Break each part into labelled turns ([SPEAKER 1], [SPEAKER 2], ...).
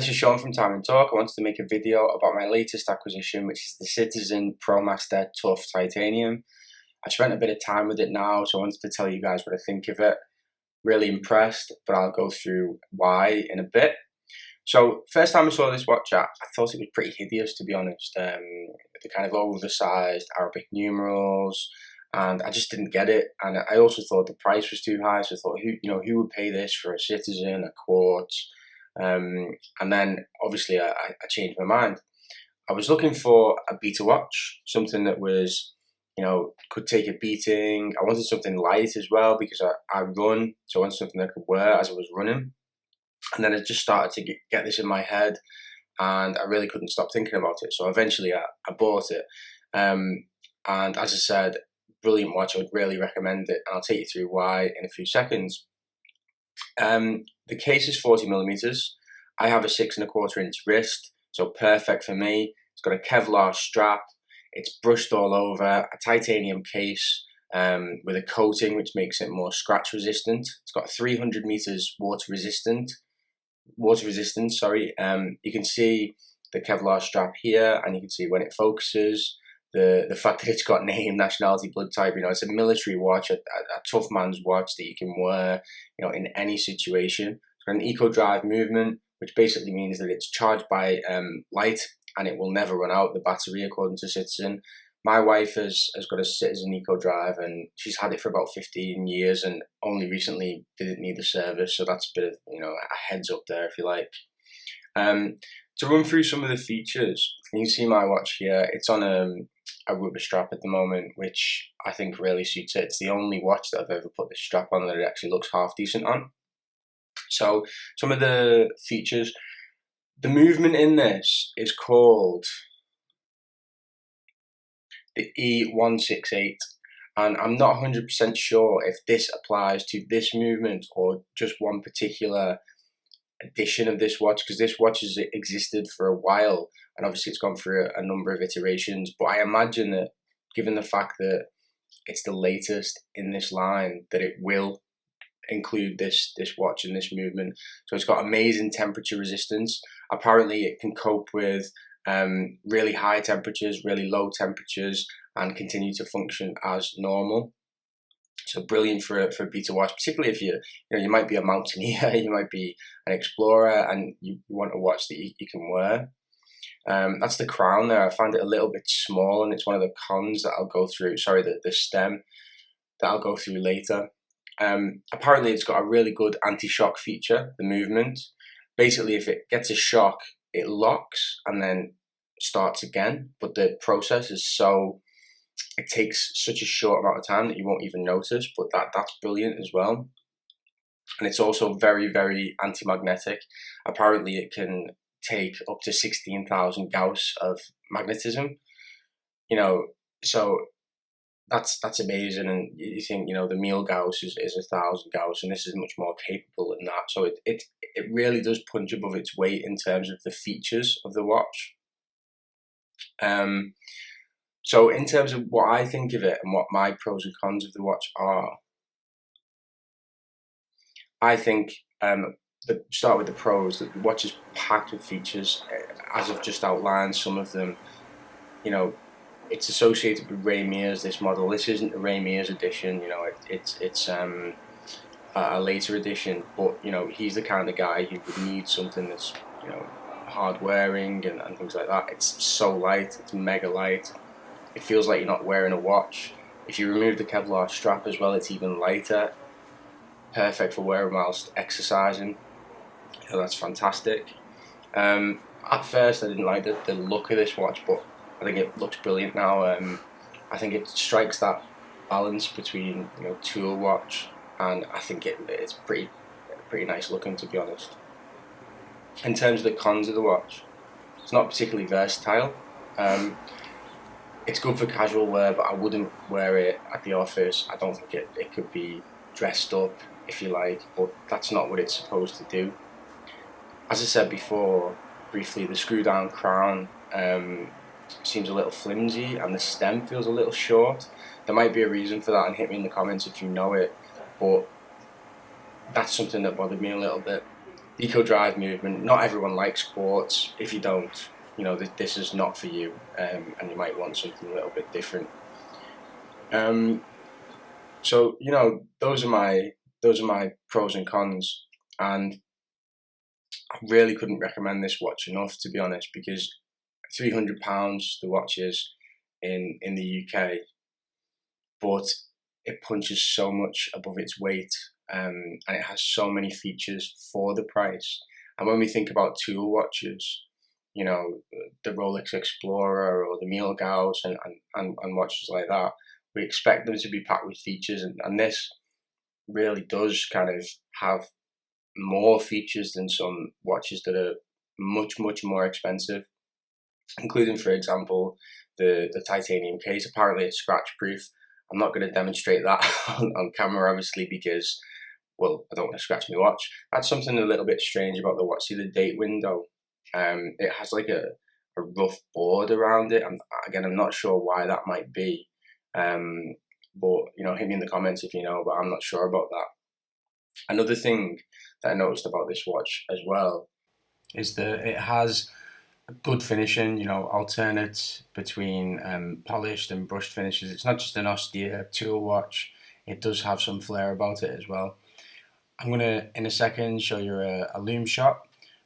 [SPEAKER 1] this is Sean from Time and Talk. I wanted to make a video about my latest acquisition, which is the Citizen Promaster Tough Titanium. I've spent a bit of time with it now, so I wanted to tell you guys what I think of it. Really impressed, but I'll go through why in a bit. So, first time I saw this watch, I thought it was pretty hideous, to be honest. The kind of oversized Arabic numerals, and I just didn't get it. And I also thought the price was too high, so I thought, who would pay this for a Citizen, a Quartz? And then obviously I changed my mind. I was looking for a beater watch, something that was, could take a beating. I wanted something light as well because I run, so I wanted something I could wear as I was running. And then I just started to get this in my head, and I really couldn't stop thinking about it. So eventually I bought it. And as I said, brilliant watch. I would really recommend it, and I'll take you through why in a few seconds. The case is 40mm. I have a 6¼ inch wrist, so perfect for me. It's got a Kevlar strap. It's brushed all over, a titanium case with a coating which makes it more scratch resistant. It's got 300 meters water resistance. You can see the Kevlar strap here, and you can see when it focuses. The fact that it's got name, nationality, blood type, it's a military watch, a tough man's watch that you can wear, in any situation. It's got an eco-drive movement, which basically means that it's charged by light and it will never run out, the battery, according to Citizen. My wife has got a Citizen eco-drive, and she's had it for about 15 years and only recently didn't need the service, so that's a bit of, a heads up there, if you like. To run through some of the features, you can see my watch here. It's on a rubber strap at the moment, which I think really suits it. It's the only watch that I've ever put this strap on that it actually looks half decent on. So some of the features, the movement in this is called the E168, and I'm not 100% sure if this applies to this movement or just one particular edition of this watch, because this watch has existed for a while and obviously it's gone through a number of iterations, but I imagine that given the fact that it's the latest in this line, that it will include this watch and this movement. So it's got amazing temperature resistance. Apparently it can cope with really high temperatures, really low temperatures, and continue to function as normal. So brilliant for a beater watch, particularly if you might be a mountaineer, you might be an explorer, and you want a watch that you can wear. That's the crown there. I find it a little bit small, and it's one of the cons that I'll go through. Sorry, the stem that I'll go through later. Apparently, it's got a really good anti-shock feature. The movement, basically, if it gets a shock, it locks and then starts again. But the process is it takes such a short amount of time that you won't even notice, but that's brilliant as well. And it's also very, very anti-magnetic. Apparently it can take up to 16,000 Gauss of magnetism, so that's amazing. And you think, the Mille Gauss is 1,000 Gauss, and this is much more capable than that. So it really does punch above its weight in terms of the features of the watch. So in terms of what I think of it and what my pros and cons of the watch are, I think, start with the pros, that the watch is packed with features, as I've just outlined some of them. It's associated with Ray Mears, this model. This isn't the Ray Mears edition, it's a later edition, but, he's the kind of guy who would need something that's, hard wearing and things like that. It's so light, it's mega light. It feels like you're not wearing a watch. If you remove the Kevlar strap as well, it's even lighter. Perfect for wearing whilst exercising. That's fantastic. At first I didn't like the look of this watch, but I think it looks brilliant now. I think it strikes that balance between tool watch, and I think it's pretty nice looking, to be honest. In terms of the cons of the watch, it's not particularly versatile. It's good for casual wear, but I wouldn't wear it at the office. I don't think it could be dressed up, if you like, but that's not what it's supposed to do. As I said before, briefly, the screw down crown seems a little flimsy, and the stem feels a little short. There might be a reason for that, and hit me in the comments if you know it, but that's something that bothered me a little bit. Eco drive movement. Not everyone likes quartz. If you don't, this is not for you, and you might want something a little bit different. So those are my pros and cons, and I really couldn't recommend this watch enough, to be honest, because £300 the watch is in the UK, but it punches so much above its weight, and it has so many features for the price. And when we think about tool watches, the Rolex Explorer or the Milgauss and watches like that, we expect them to be packed with features, and this really does kind of have more features than some watches that are much, much more expensive, including, for example, the titanium case. Apparently, it's scratch proof. I'm not going to demonstrate that on camera, obviously, because, well, I don't want to scratch my watch. That's something a little bit strange about the watch. See the date window? It has like a rough board around it. And again, I'm not sure why that might be. But hit me in the comments if you know. But I'm not sure about that. Another thing that I noticed about this watch as well is that it has good finishing, alternate between polished and brushed finishes. It's not just an austere tool watch, it does have some flair about it as well. I'm going to, in a second, show you a lume shot.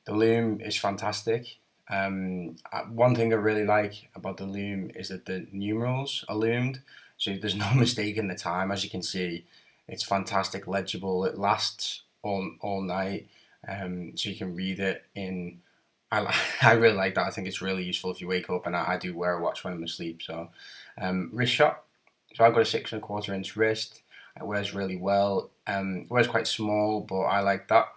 [SPEAKER 1] The lume is fantastic. One thing I really like about the lume is that the numerals are lumed, so there's no mistake in the time. As you can see, it's fantastic, legible. It lasts all night, so you can read it in. I really like that. I think it's really useful if you wake up, and I do wear a watch when I'm asleep. So, wrist shot. So I've got a 6.25 inch wrist. It wears really well. It wears quite small, but I like that.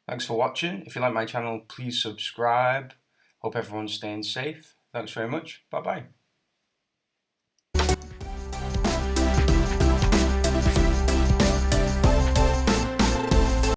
[SPEAKER 1] Thanks for watching. If you like my channel, please subscribe. Hope everyone's staying safe. Thanks very much. Bye bye.